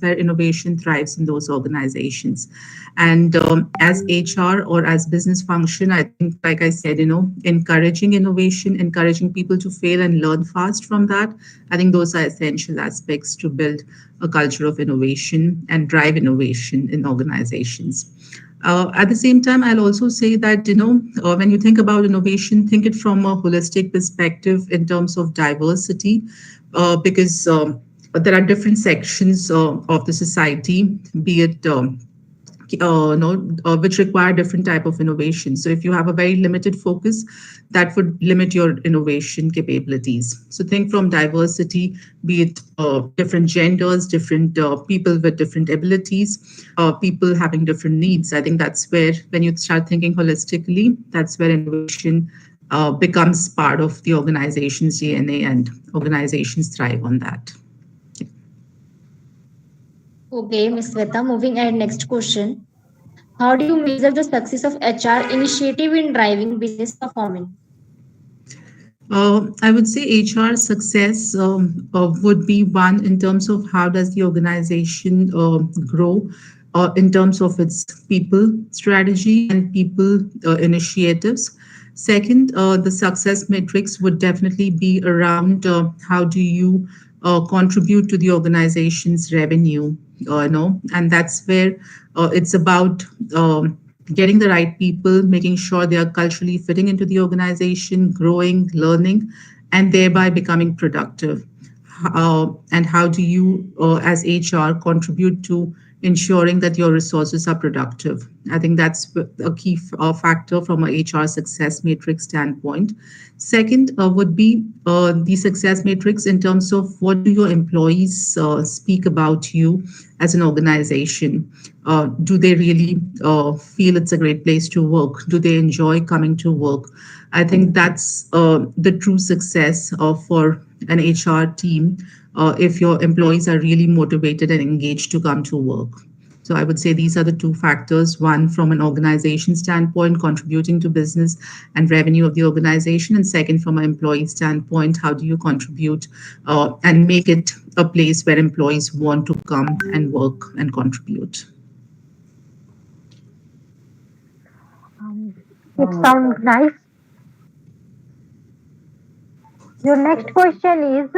where innovation thrives in those organizations. And as HR or as business function, I think, like I said, encouraging innovation, encouraging people to fail and learn fast from that. I think those are essential aspects to build a culture of innovation and drive innovation in organizations. At the same time, I'll also say that, when you think about innovation, think it from a holistic perspective in terms of diversity, because there are different sections of the society, be it which require different type of innovation. So if you have a very limited focus, that would limit your innovation capabilities. So think from diversity, be it different genders, different people with different abilities, people having different needs. I think that's where, when you start thinking holistically, that's where innovation becomes part of the organization's DNA, and organizations thrive on that. Okay, Ms. Sweta, moving ahead, next question. How do you measure the success of HR initiative in driving business performance? I would say HR success would be one in terms of how does the organization grow in terms of its people strategy and people initiatives. Second, the success metrics would definitely be around how do you contribute to the organization's revenue, and that's where it's about getting the right people, making sure they are culturally fitting into the organization, growing, learning, and thereby becoming productive. And how do you, as HR, contribute to ensuring that your resources are productive? I think that's a key factor from a HR success matrix standpoint. Second would be the success matrix in terms of what do your employees speak about you as an organization. Do they really feel it's a great place to work? Do they enjoy coming to work? I think that's the true success for an HR team, if your employees are really motivated and engaged to come to work. So I would say these are the two factors: one from an organization standpoint, contributing to business and revenue of the organization, and second from an employee standpoint, how do you contribute and make it a place where employees want to come and work and contribute. It sounds nice. Your next question is,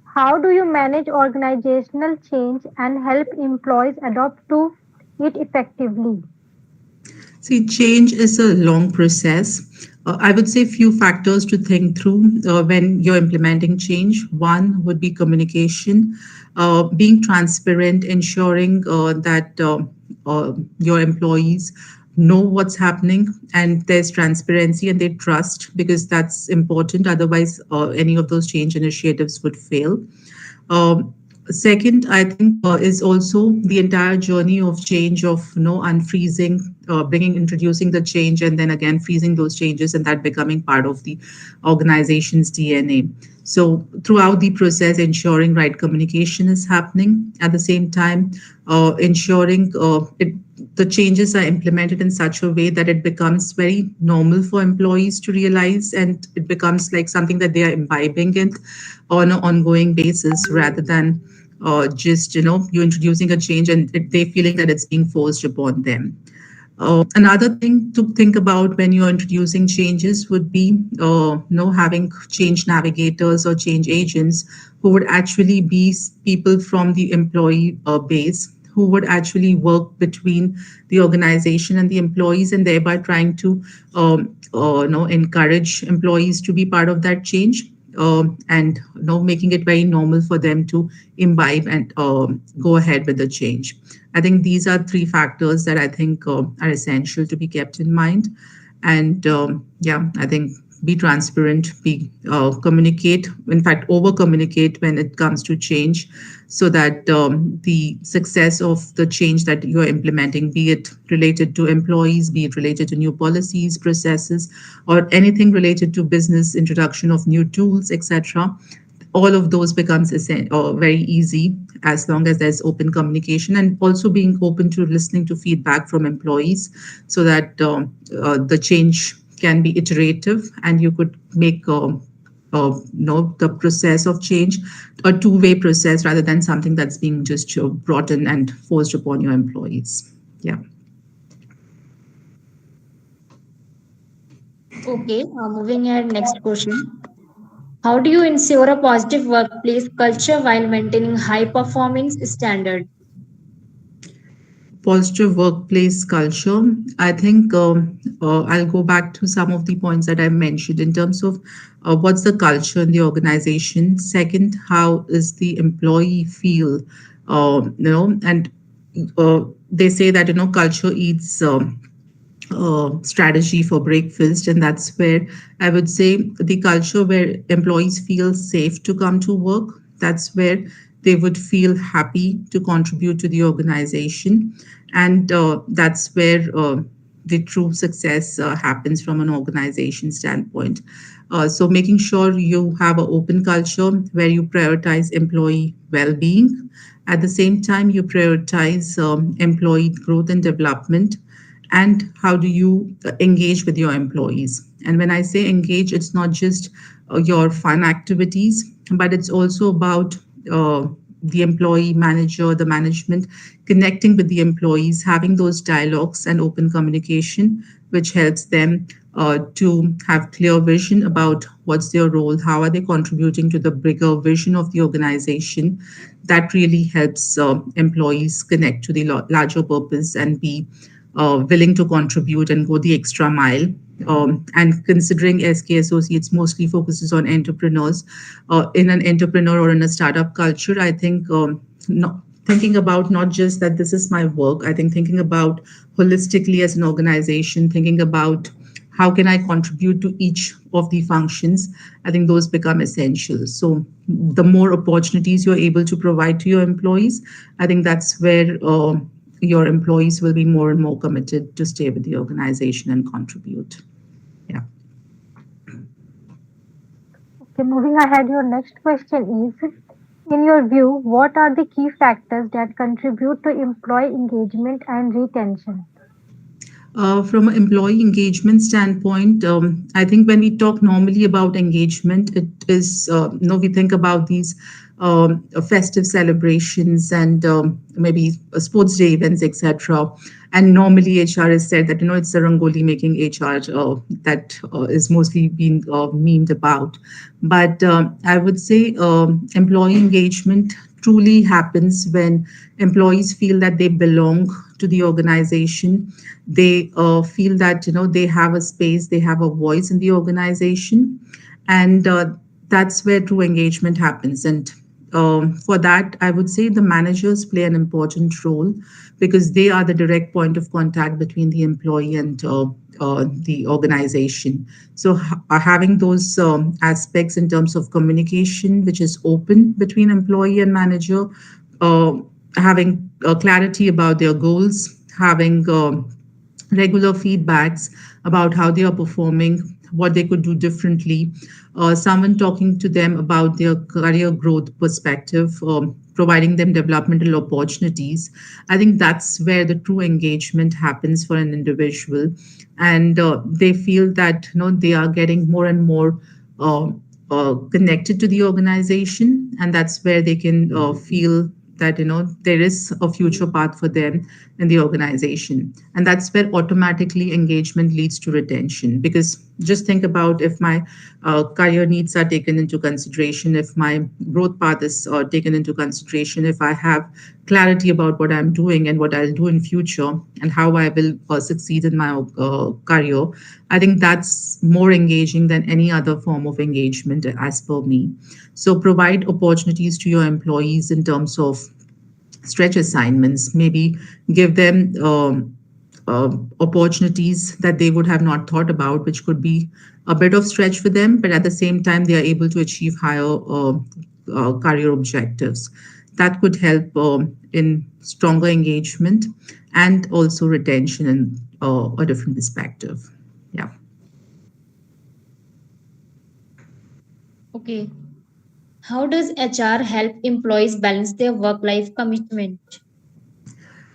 how do you manage organizational change and help employees adopt to it effectively? See, change is a long process. I would say few factors to think through when you're implementing change. One would be communication, being transparent, ensuring that your employees know what's happening and there's transparency and they trust, because that's important. Otherwise, any of those change initiatives would fail. Second, I think is also the entire journey of change, of unfreezing, introducing the change, and then again freezing those changes, and that becoming part of the organization's DNA. So throughout the process, ensuring right communication is happening. At the same time, ensuring the changes are implemented in such a way that it becomes very normal for employees to realize, and it becomes like something that they are imbibing it on an ongoing basis, rather than just you introducing a change and they feeling that it's being forced upon them. Another thing to think about when you're introducing changes would be having change navigators or change agents who would actually be people from the employee base, who would actually work between the organization and the employees, and thereby trying to encourage employees to be part of that change, and making it very normal for them to imbibe and go ahead with the change. I think these are three factors that I think are essential to be kept in mind. And I think be transparent, communicate, in fact, over communicate when it comes to change, so that the success of the change that you're implementing, be it related to employees, be it related to new policies, processes, or anything related to business, introduction of new tools, etc., all of those becomes very easy as long as there's open communication, and also being open to listening to feedback from employees, so that the change can be iterative and you could make the process of change, a two-way process rather than something that's being just brought in and forced upon your employees. Yeah. Okay, moving ahead, next question. How do you ensure a positive workplace culture while maintaining high performance standards? Positive workplace culture. I think I'll go back to some of the points that I mentioned in terms of what's the culture in the organization. Second, how is the employee feel? And they say that culture eats. Strategy for breakfast, and that's where I would say the culture where employees feel safe to come to work. That's where they would feel happy to contribute to the organization, and that's where the true success happens from an organization standpoint. So making sure you have an open culture where you prioritize employee well-being. At the same time, you prioritize employee growth and development, and how do you engage with your employees. And when I say engage, it's not just your fun activities, but it's also about the employee manager, the management, connecting with the employees, having those dialogues and open communication, which helps them to have clear vision about what's their role, how are they contributing to the bigger vision of the organization. That really helps employees connect to the larger purpose and be willing to contribute and go the extra mile. And considering SK Associates mostly focuses on entrepreneurs, in an entrepreneur or in a startup culture, I think thinking about not just that this is my work, I think thinking about holistically as an organization, thinking about how can I contribute to each of the functions, I think those become essential. So the more opportunities you're able to provide to your employees, I think that's where your employees will be more and more committed to stay with the organization and contribute. Yeah. Okay, moving ahead, your next question is, in your view, what are the key factors that contribute to employee engagement and retention? From an employee engagement standpoint, I think when we talk normally about engagement, it is, we think about these festive celebrations and maybe sports day events, etc. And normally HR is said that, it's the Rangoli making HR that is mostly being memed about. But I would say employee engagement truly happens when employees feel that they belong to the organization. They feel that they have a space, they have a voice in the organization, and that's where true engagement happens. And for that, I would say the managers play an important role because they are the direct point of contact between the employee and the organization. So having those aspects in terms of communication, which is open between employee and manager, uh, having clarity about their goals, having regular feedbacks about how they are performing, what they could do differently, someone talking to them about their career growth perspective, providing them developmental opportunities. I think that's where the true engagement happens for an individual, and they feel that they are getting more and more connected to the organization, and that's where they can feel that there is a future path for them in the organization, and that's where automatically engagement leads to retention. Because just think about, if my career needs are taken into consideration, if my growth path is taken into consideration, if I have clarity about what I'm doing and what I'll do in future and how I will succeed in my career, I think that's more engaging than any other form of engagement as per me. So provide opportunities to your employees in terms of stretch assignments, maybe give them opportunities that they would have not thought about, which could be a bit of stretch for them, but at the same time, they are able to achieve higher career objectives. That could help in stronger engagement and also retention in a different perspective. Yeah. Okay. How does HR help employees balance their work life commitment?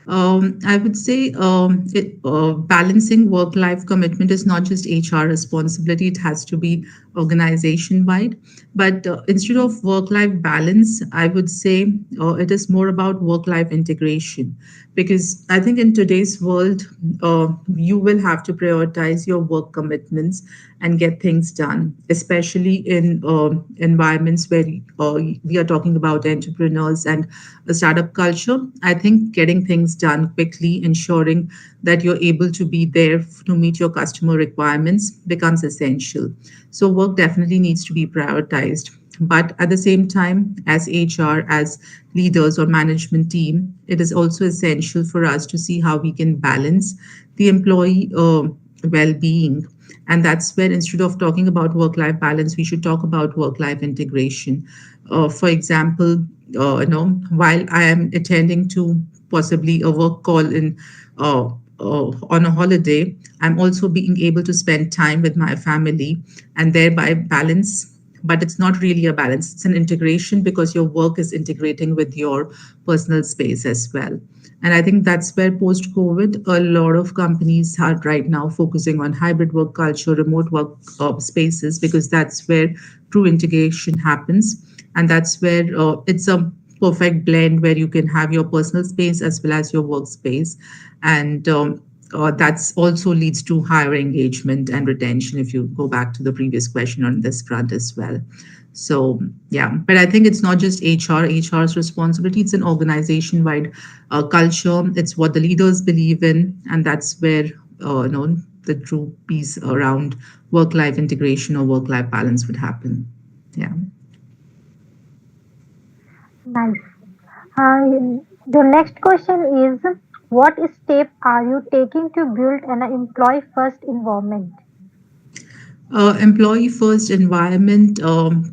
I would say balancing work-life commitment is not just HR responsibility. It has to be organization wide. But instead of work life balance, I would say it is more about work life integration. Because I think in today's world, you will have to prioritize your work commitments and get things done, especially in environments where we are talking about entrepreneurs and a startup culture. I think getting things done quickly, ensuring that you're able to be there to meet your customer requirements becomes essential. So, work definitely needs to be prioritized. But at the same time, as HR, as leaders or management team, it is also essential for us to see how we can balance the employee well being. And that's where instead of talking about work life balance, we should talk about work life integration. For example, while I am attending to possibly a work call in on a holiday, I'm also being able to spend time with my family and thereby balance. But it's not really a balance, it's an integration because your work is integrating with your personal space as well. And I think that's where post COVID, a lot of companies are right now focusing on hybrid work culture, remote work spaces, because that's where true integration happens. And that's where it's a perfect blend where you can have your personal space as well as your workspace. And that's also leads to higher engagement and retention if you go back to the previous question on this front as well. So yeah, but I think it's not just HR's responsibility. It's an organization-wide culture. It's what the leaders believe in, and that's where the true piece around work-life integration or work-life balance would happen. Yeah. Nice. The next question is, what step are you taking to build an employee first environment? Employee first environment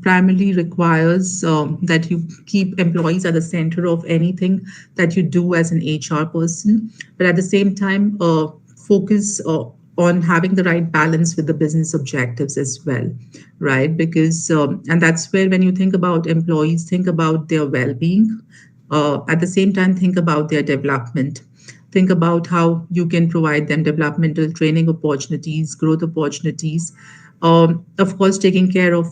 primarily requires that you keep employees at the center of anything that you do as an HR person, but at the same time, focus on having the right balance with the business objectives as well, right? Because, and that's where when you think about employees, think about their well being. At the same time, think about their development. Think about how you can provide them developmental training opportunities, growth opportunities. Of course, taking care of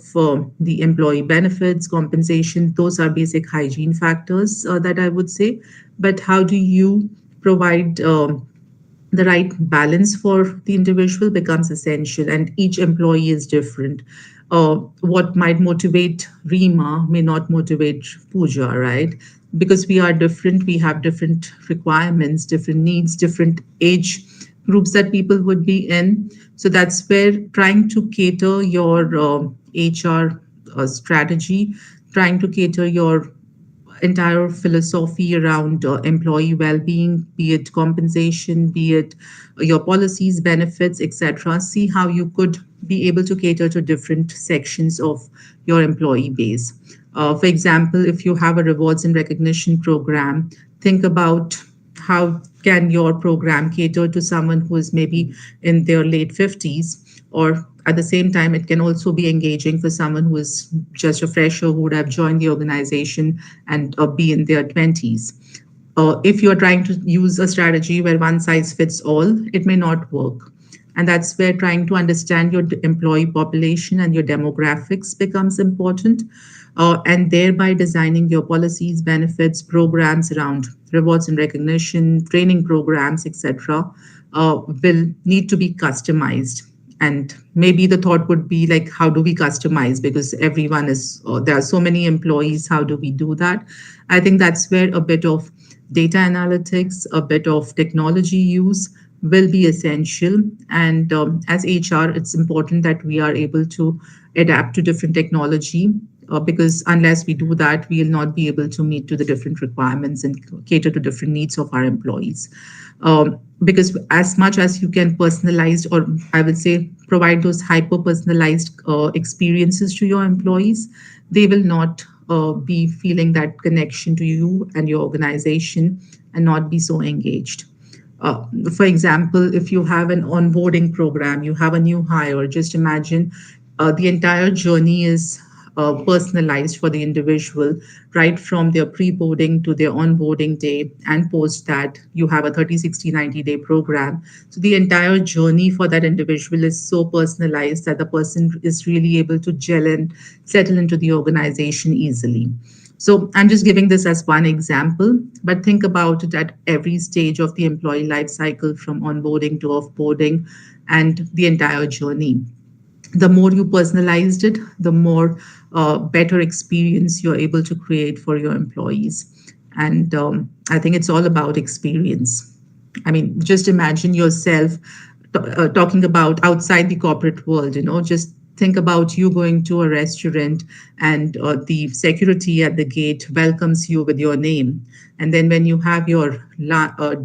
the employee benefits, compensation, those are basic hygiene factors that I would say. But how do you provide the right balance for the individual becomes essential, and each employee is different. What might motivate Rima may not motivate Pooja, right? Because we are different, we have different requirements, different needs, different age groups that people would be in. So that's where trying to cater your HR strategy, trying to cater your entire philosophy around employee well-being, be it compensation, be it your policies, benefits, etc. See how you could be able to cater to different sections of your employee base. For example, if you have a rewards and recognition program, think about how can your program cater to someone who is maybe in their late 50s, or at the same time it can also be engaging for someone who is just a fresher who would have joined the organization and be in their 20s. If you're trying to use a strategy where one size fits all, it may not work. And that's where trying to understand your employee population and your demographics becomes important, and thereby designing your policies, benefits, programs around rewards and recognition, training programs, etc., will need to be customized. And maybe the thought would be like, how do we customize? Because everyone is, there are so many employees, how do we do that? I think that's where a bit of data analytics, a bit of technology use will be essential. And as HR, it's important that we are able to adapt to different technology, because unless we do that, we will not be able to meet to the different requirements and cater to different needs of our employees. Because as much as you can personalize, or I would say provide those hyper personalized experiences to your employees, they will not be feeling that connection to you and your organization and not be so engaged. For example, if you have an onboarding program, you have a new hire, just imagine the entire journey is personalized for the individual, right from their pre-boarding to their onboarding day, and post that you have a 30, 60, 90-day program. So the entire journey for that individual is so personalized that the person is really able to gel and settle into the organization easily. So I'm just giving this as one example, but think about it at every stage of the employee life cycle, from onboarding to offboarding and the entire journey. The more you personalized it, the more better experience you're able to create for your employees. And I think it's all about experience. I mean, just imagine yourself talking about outside the corporate world, just think about you going to a restaurant and the security at the gate welcomes you with your name. And then when you have your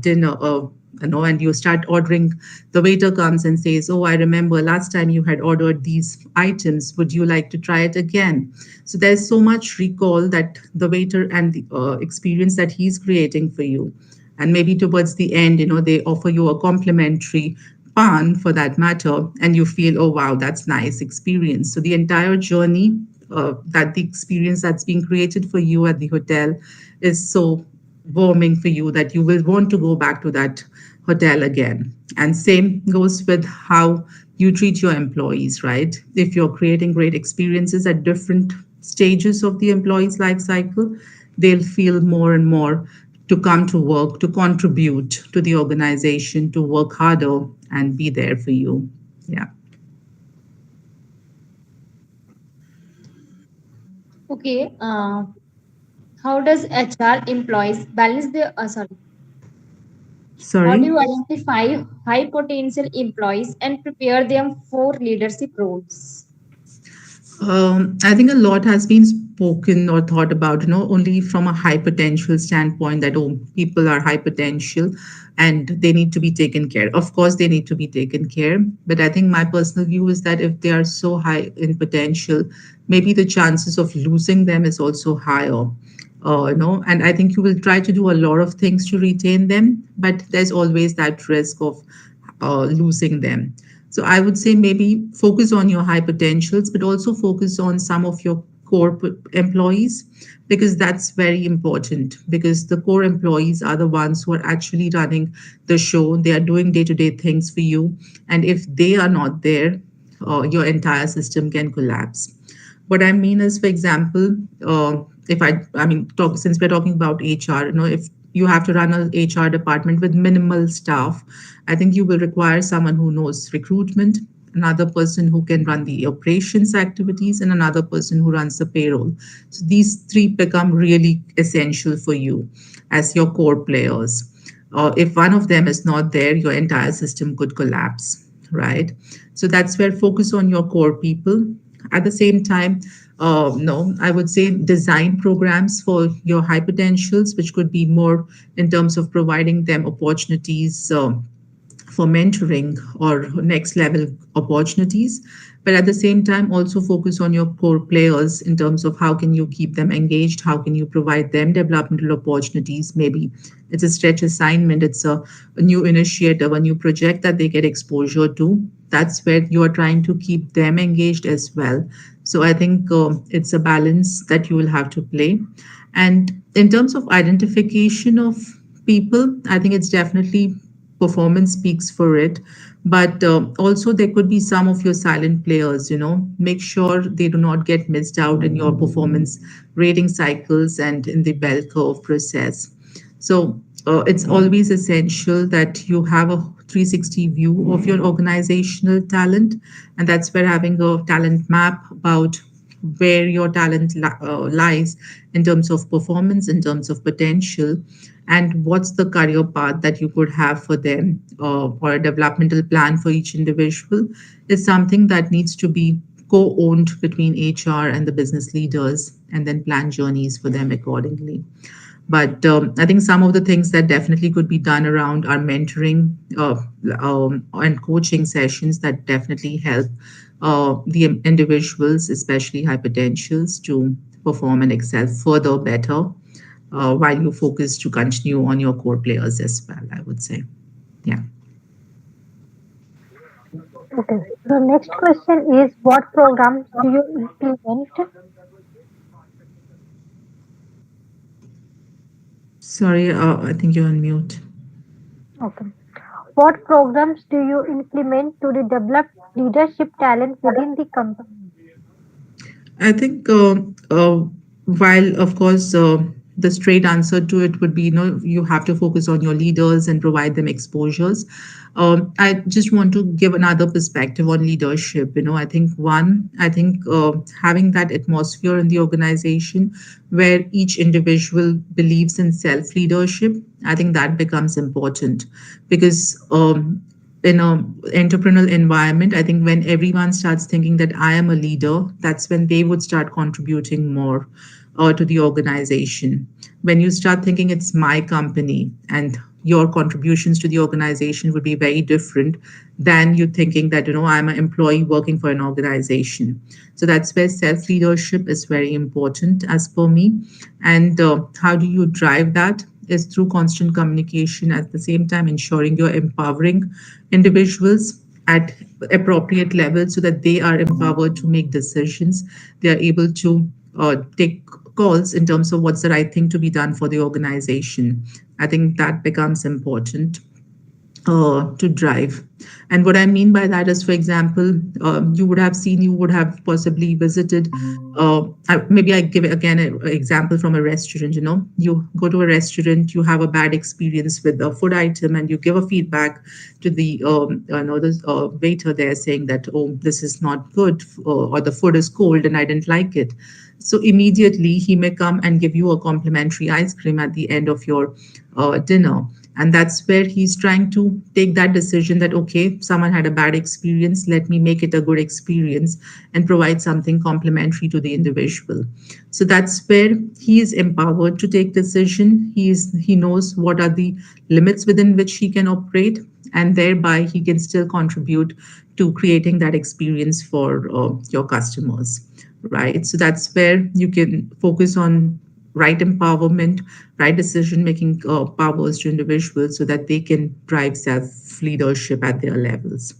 dinner, and you start ordering, the waiter comes and says, "Oh, I remember last time you had ordered these items. Would you like to try it again?" So there's so much recall that the waiter and the experience that he's creating for you. And maybe towards the end, they offer you a complimentary pan for that matter, and you feel, "Oh, wow, that's nice experience." So the entire journey, that the experience that's being created for you at the hotel is so warming for you that you will want to go back to that hotel again. And same goes with how you treat your employees, right? If you're creating great experiences at different stages of the employee's life cycle, they'll feel more and more to come to work, to contribute to the organization, to work harder and be there for you. Yeah. Okay. How does HR employees balance their sorry? How do Sorry. you identify high potential employees and prepare them for leadership roles? I think a lot has been spoken or thought about, only from a high potential standpoint that, oh, people are high potential and they need to be taken care. Of course, they need to be taken care. But I think my personal view is that if they are so high in potential, maybe the chances of losing them is also higher. And I think you will try to do a lot of things to retain them, but there's always that risk of losing them. So I would say maybe focus on your high potentials, but also focus on some of your core employees, because that's very important, because the core employees are the ones who are actually running the show. They are doing day-to-day things for you. And if they are not there, your entire system can collapse. What I mean is, for example, if I mean, since we're talking about HR, if you have to run a HR department with minimal staff, I think you will require someone who knows recruitment, another person who can run the operations activities, and another person who runs the payroll. So these three become really essential for you as your core players. If one of them is not there, your entire system could collapse, right? So that's where focus on your core people. At the same time, no, I would say design programs for your high potentials, which could be more in terms of providing them opportunities for mentoring or next level opportunities. But at the same time, also focus on your core players in terms of how can you keep them engaged, how can you provide them developmental opportunities. Maybe it's a stretch assignment, it's a new initiative, a new project that they get exposure to. That's where you are trying to keep them engaged as well. So I think it's a balance that you will have to play. And in terms of identification of people, I think it's definitely performance speaks for it. But also, there could be some of your silent players, make sure they do not get missed out in your performance rating cycles and in the bell curve process. So it's always essential that you have a 360 view of your organizational talent. And that's where having a talent map about where your talent lies in terms of performance, in terms of potential, and what's the career path that you could have for them, or a developmental plan for each individual, is something that needs to be co-owned between HR and the business leaders, and then plan journeys for them accordingly. But I think some of the things that definitely could be done around are mentoring and coaching sessions that definitely help the individuals, especially high potentials, to perform and excel further better, while you focus to continue on your core players as well, I would say. Yeah. Okay. The next question is, what programs do you implement? Sorry, I think you're on mute. Okay. What programs do you implement to develop leadership talent within the company? I think while of course the straight answer to it would be, you have to focus on your leaders and provide them exposures. I just want to give another perspective on leadership. I think having that atmosphere in the organization where each individual believes in self leadership, I think that becomes important because in a entrepreneurial environment, I think when everyone starts thinking that I am a leader, that's when they would start contributing more to the organization. When you start thinking it's my company and your contributions to the organization would be very different than you thinking that I'm an employee working for an organization. So that's where self leadership is very important as per me. And how do you drive that is through constant communication, at the same time ensuring you're empowering individuals at appropriate levels so that they are empowered to make decisions. They are able to take calls in terms of what's the right thing to be done for the organization. I think that becomes important to drive. And what I mean by that is, for example, you would have possibly visited. Maybe I give again an example from a restaurant. You go to a restaurant, you have a bad experience with a food item, and you give a feedback to the the waiter there saying that, oh, this is not good, or the food is cold and I didn't like it. So immediately he may come and give you a complimentary ice cream at the end of your dinner. And that's where he's trying to take that decision that, okay, someone had a bad experience, let me make it a good experience and provide something complimentary to the individual. So that's where he is empowered to take decision. He knows what are the limits within which he can operate, and thereby he can still contribute to creating that experience for your customers, right? So that's where you can focus on right empowerment, right decision making powers to individuals so that they can drive self leadership at their levels.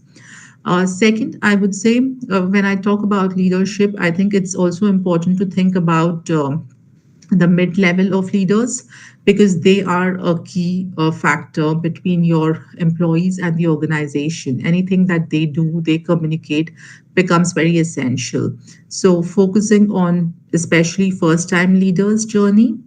Second, I would say when I talk about leadership, I think it's also important to think about the mid level of leaders, because they are a key factor between your employees and the organization. Anything that they do, they communicate, becomes very essential. So focusing on especially first time leaders journey.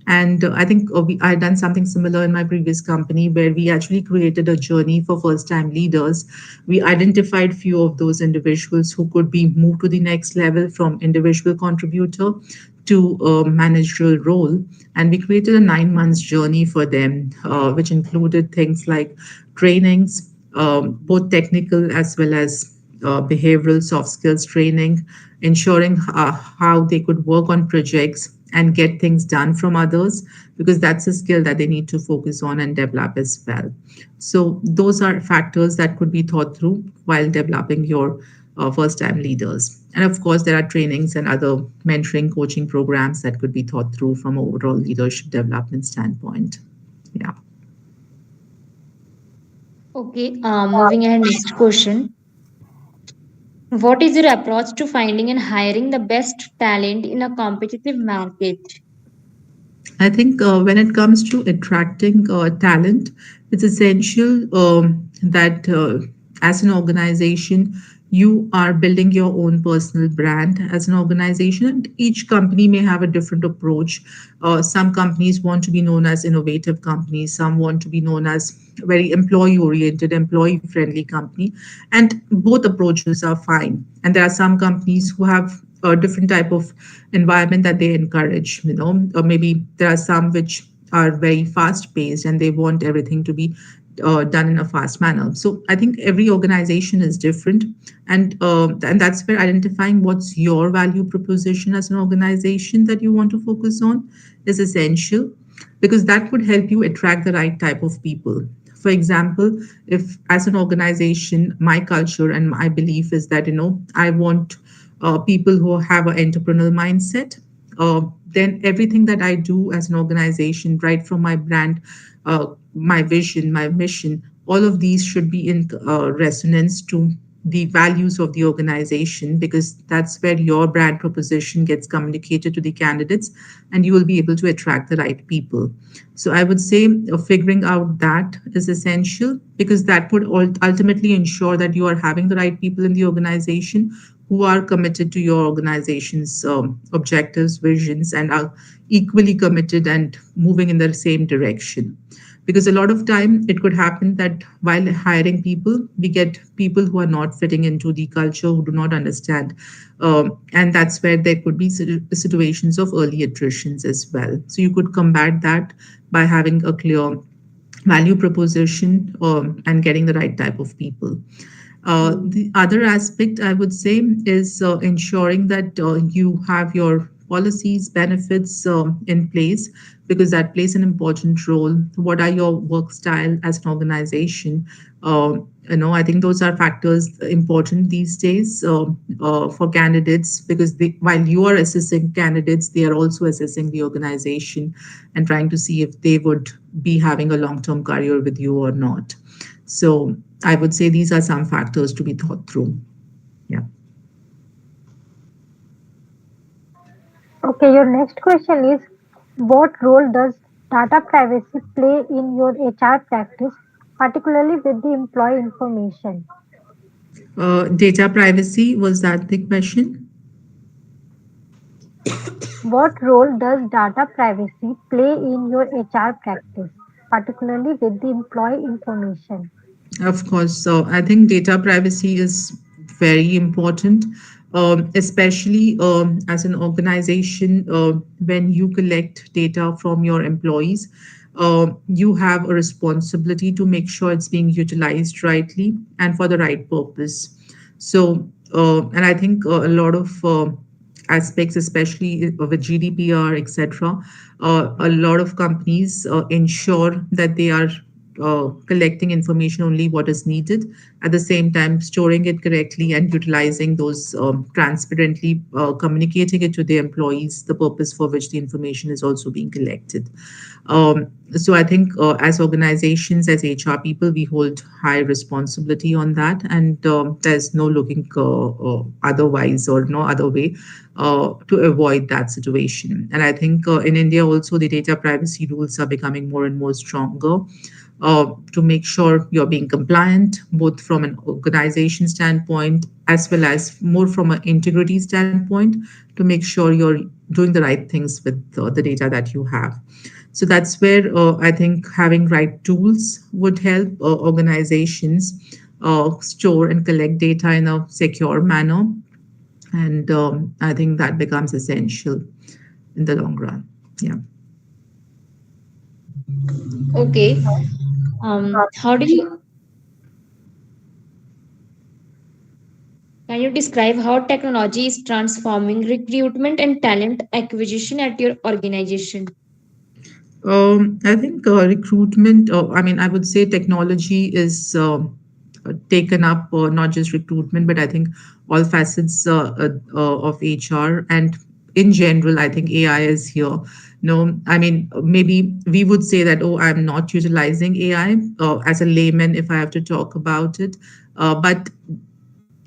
And I think I done something similar in my previous company where we actually created a journey for first time leaders. We identified few of those individuals who could be moved to the next level from individual contributor to a managerial role. And we created a 9 months journey for them, which included things like trainings, both technical as well as behavioral soft skills training, ensuring how they could work on projects and get things done from others, because that's a skill that they need to focus on and develop as well. So those are factors that could be thought through while developing your first time leaders. And of course, there are trainings and other mentoring coaching programs that could be thought through from overall leadership development standpoint. Yeah. Okay, moving ahead, next question. What is your approach to finding and hiring the best talent in a competitive market? I think when it comes to attracting talent, it's essential that as an organization, you are building your own personal brand as an organization. And each company may have a different approach. Some companies want to be known as innovative companies, some want to be known as very employee oriented, employee friendly company. And both approaches are fine. And there are some companies who have a different type of environment that they encourage, or maybe there are some which are very fast paced and they want everything to be done in a fast manner. So I think every organization is different, and that's where identifying what's your value proposition as an organization that you want to focus on is essential, because that would help you attract the right type of people. For example, if as an organization, my culture and my belief is that I want people who have an entrepreneurial mindset, then everything that I do as an organization, right from my brand, my vision, my mission, all of these should be in resonance to the values of the organization, because that's where your brand proposition gets communicated to the candidates, and you will be able to attract the right people. So I would say figuring out that is essential, because that would ultimately ensure that you are having the right people in the organization who are committed to your organization's objectives, visions, and are equally committed and moving in the same direction. Because a lot of time it could happen that while hiring people, we get people who are not fitting into the culture, who do not understand, and that's where there could be situations of early attritions as well. So you could combat that by having a clear value proposition, and getting the right type of people. The other aspect I would say is ensuring that you have your policies, benefits in place, because that plays an important role. What are your work style as an organization? I think those are factors important these days for candidates, because while you are assessing candidates, they are also assessing the organization and trying to see if they would be having a long-term career with you or not. So I would say these are some factors to be thought through. Yeah. Okay, your next question is, what role does data privacy play in your HR practice, particularly with the employee information? Data privacy, was that the question? What role does data privacy play in your HR practice, particularly with the employee information? Of course. So I think data privacy is very important, especially as an organization. When you collect data from your employees, you have a responsibility to make sure it's being utilized rightly and for the right purpose. So, and I think a lot of aspects, especially with GDPR, etc., a lot of companies ensure that they are collecting information only what is needed, at the same time storing it correctly and utilizing those transparently, communicating it to the employees, the purpose for which the information is also being collected. So I think as organizations, as HR people, we hold high responsibility on that, and there's no looking otherwise or no other way to avoid that situation. And I think in India also the data privacy rules are becoming more and more stronger to make sure you're being compliant, both from an organization standpoint as well as more from an integrity standpoint, to make sure you're doing the right things with the data that you have. So that's where I think having right tools would help organizations store and collect data in a secure manner. And I think that becomes essential in the long run. Yeah. Okay. How do you Can you describe how technology is transforming recruitment and talent acquisition at your organization? I think recruitment, I mean, I would say technology is taken up not just recruitment, but I think all facets of HR. And in general, I think AI is here. No, I mean, maybe we would say that, oh, I'm not utilizing AI as a layman if I have to talk about it. But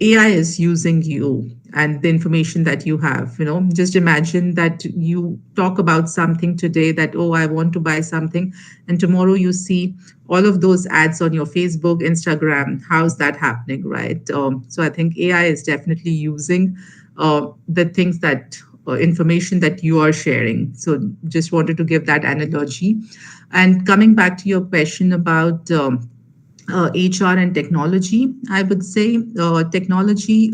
AI is using you and the information that you have. Just imagine that you talk about something today that, oh, I want to buy something, and tomorrow you see all of those ads on your Facebook, Instagram. How's that happening, right? So I think AI is definitely using the things that information that you are sharing. So just wanted to give that analogy. And coming back to your question about HR and technology, I would say technology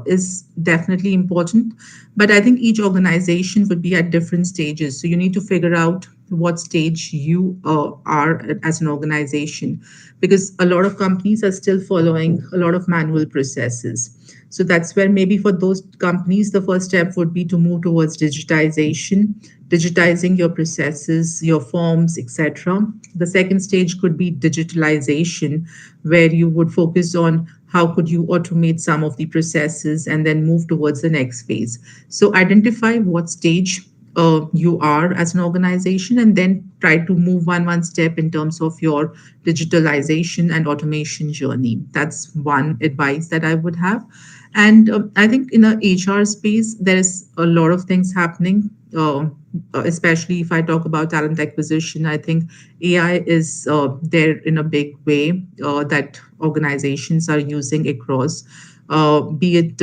is definitely important, but I think each organization would be at different stages. So you need to figure out what stage you are as an organization, because a lot of companies are still following a lot of manual processes. So that's where maybe for those companies, the first step would be to move towards digitization, digitizing your processes, your forms, etc. The second stage could be digitalization, where you would focus on how could you automate some of the processes and then move towards the next phase. So identify what stage you are as an organization, and then try to move one step in terms of your digitalization and automation journey. That's one advice that I would have. And I think in the HR space, there's a lot of things happening. Especially if I talk about talent acquisition, I think AI is there in a big way that organizations are using across, be it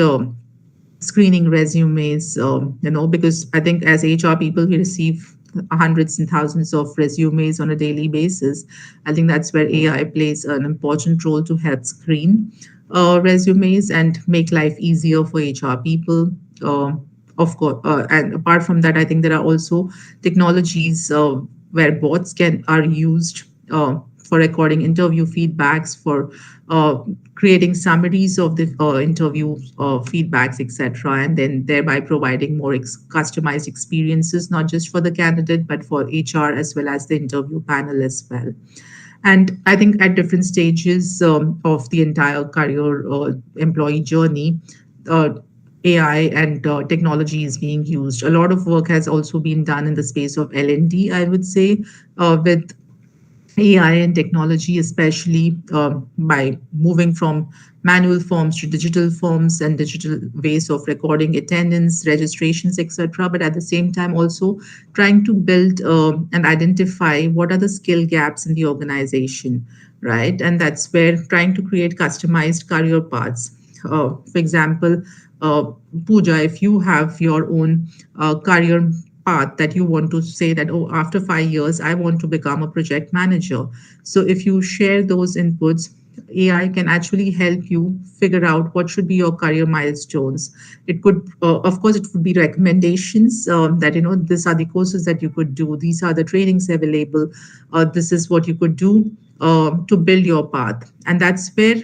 screening resumes, because I think as HR people, we receive hundreds and thousands of resumes on a daily basis. I think that's where AI plays an important role to help screen resumes and make life easier for HR people. Uh, of course, and apart from that, I think there are also technologies where bots can are used for recording interview feedbacks, for uh, creating summaries of the interview feedbacks, etc., and then thereby providing more customized experiences, not just for the candidate, but for HR as well as the interview panel as well. And I think at different stages of the entire career employee journey, uh, AI and technology is being used. A lot of work has also been done in the space of L&D, I would say, with AI and technology, especially by moving from manual forms to digital forms and digital ways of recording attendance, registrations, etc. But at the same time, also trying to build and identify what are the skill gaps in the organization, right? And that's where trying to create customized career paths. For example, uh, Pooja, if you have your own career path that you want to say that, oh, after 5 years I want to become a project manager, so if you share those inputs, AI can actually help you figure out what should be your career milestones. It could of course it would be recommendations, that these are the courses that you could do, these are the trainings available, this is what you could do to build your path. And that's where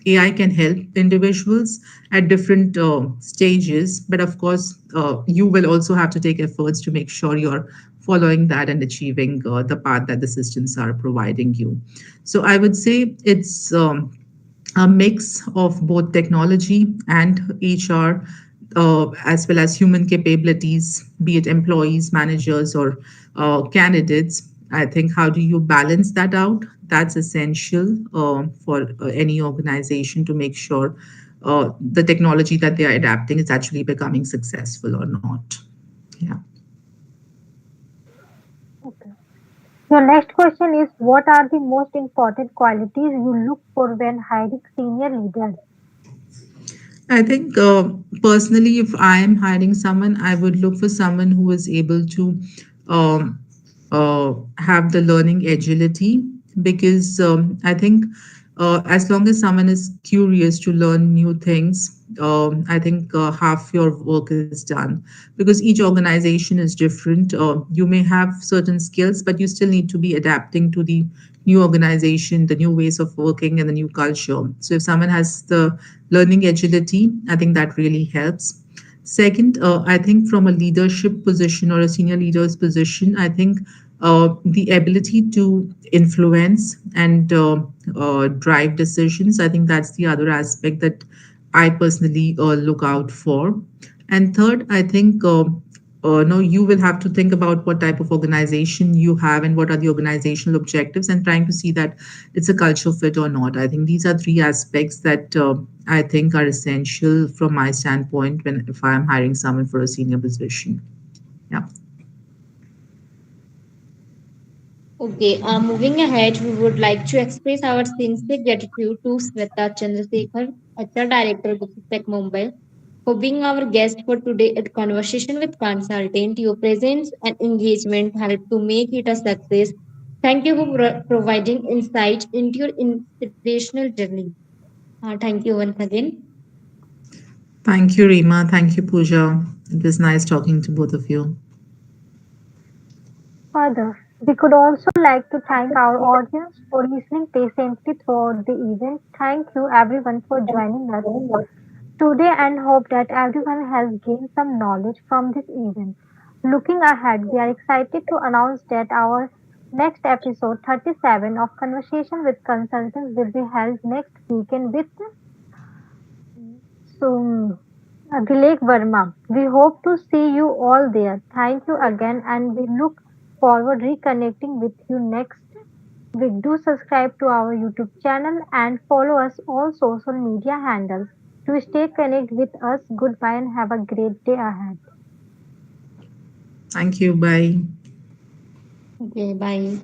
AI can help individuals at different stages. But of course, you will also have to take efforts to make sure you're following that and achieving the path that the systems are providing you. So I would say it's a mix of both technology and HR, as well as human capabilities, be it employees, managers, or candidates. I think how do you balance that out? That's essential for any organization to make sure the technology that they are adapting is actually becoming successful or not. Yeah. Okay. Your next question is, what are the most important qualities you look for when hiring senior leaders? I think personally, if I am hiring someone, I would look for someone who is able to um, have the learning agility, because I think as long as someone is curious to learn new things, I think half your work is done, because each organization is different. You may have certain skills, but you still need to be adapting to the new organization, the new ways of working, and the new culture. So if someone has the learning agility, I think that really helps. Second, I think from a leadership position or a senior leader's position, I think the ability to influence and drive decisions, I think that's the other aspect that I personally look out for. And third, I think no, you will have to think about what type of organization you have and what are the organizational objectives, and trying to see that it's a culture fit or not. I think these are three aspects that I think are essential from my standpoint when if I am hiring someone for a senior position. Yeah. Okay, moving ahead, we would like to express our sincere gratitude to Shweta Chandrasekhar, HR Director, Tech Mumbai, for being our guest for today at Conversation with Consultant. Your presence and engagement helped to make it a success. Thank you for providing insight into your inspirational journey. Thank you once again. Thank you, Rima. Thank you, Pooja. It was nice talking to both of you. Further, we could also like to thank our audience for listening patiently throughout the event. Thank you everyone for joining us today and hope that everyone has gained some knowledge from this event. Looking ahead, we are excited to announce that our next episode 37 of Conversation with Consultants will be held next weekend with so Dilek Verma. We hope to see you all there. Thank you again, and we look forward reconnecting with you next week. Do subscribe to our YouTube channel and follow us all social media handles to stay connected with us. Goodbye and have a great day ahead. Thank you. Bye. Okay, bye.